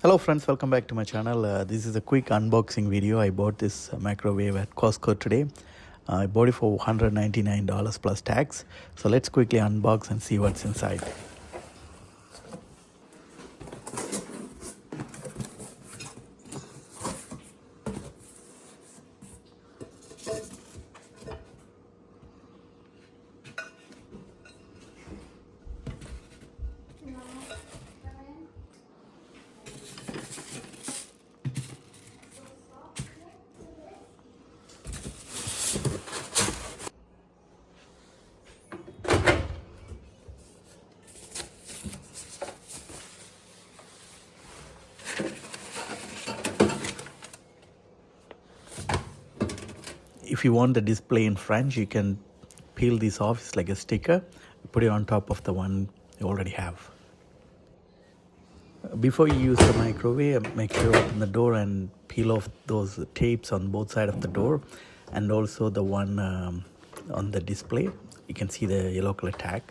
Hello friends, welcome back to my channel. This is a quick unboxing video. I bought this microwave at COSTCO today. I bought it for $199 plus tax. So let's quickly unbox and see what's inside. If you want the display in French, you can peel this off. It's like a sticker. Put it on top of the one you already have. Before you use the microwave, make sure you open the door and peel off those tapes on both sides of the door, and also the one on the display. You can see the yellow color tag.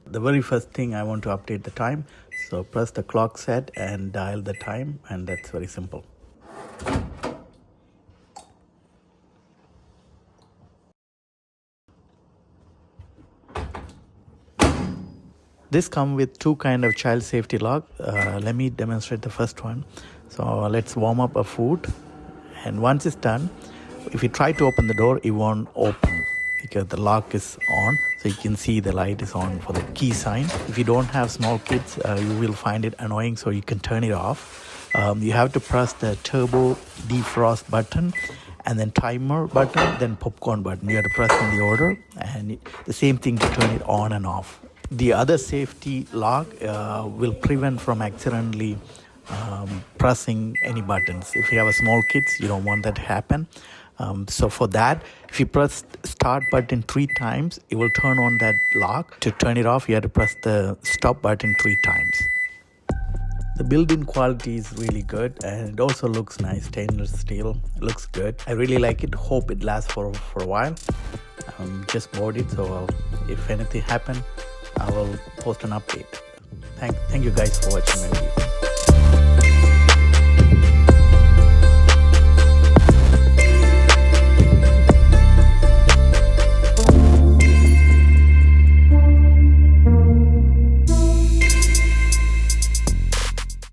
The very first thing, I want to update the time. So press the clock set and dial the time, and that's very simple. This comes with two kind of child safety lock. Let me demonstrate the first one. So let's warm up a food, and once it's done, if you try to open the door, it won't open because the lock is on. So you can see the light is on for the key sign. If you don't have small kids, you will find it annoying, so you can turn it off. You have to press the turbo defrost button, and then timer button, then popcorn button. You have to press in the order, and the same thing to turn it on and off. The other safety lock will prevent from accidentally pressing any buttons. If you have a small kids, you don't want that to happen. So for that, if you press start button 3 times, it will turn on that lock. To turn it off, you have to press the stop button 3 times. The built-in quality is really good, and it also looks nice. Stainless steel, looks good. I really like it. Hope it lasts for a while. Just bought it, so if anything happens, I will post an update. Thank you guys for watching my video.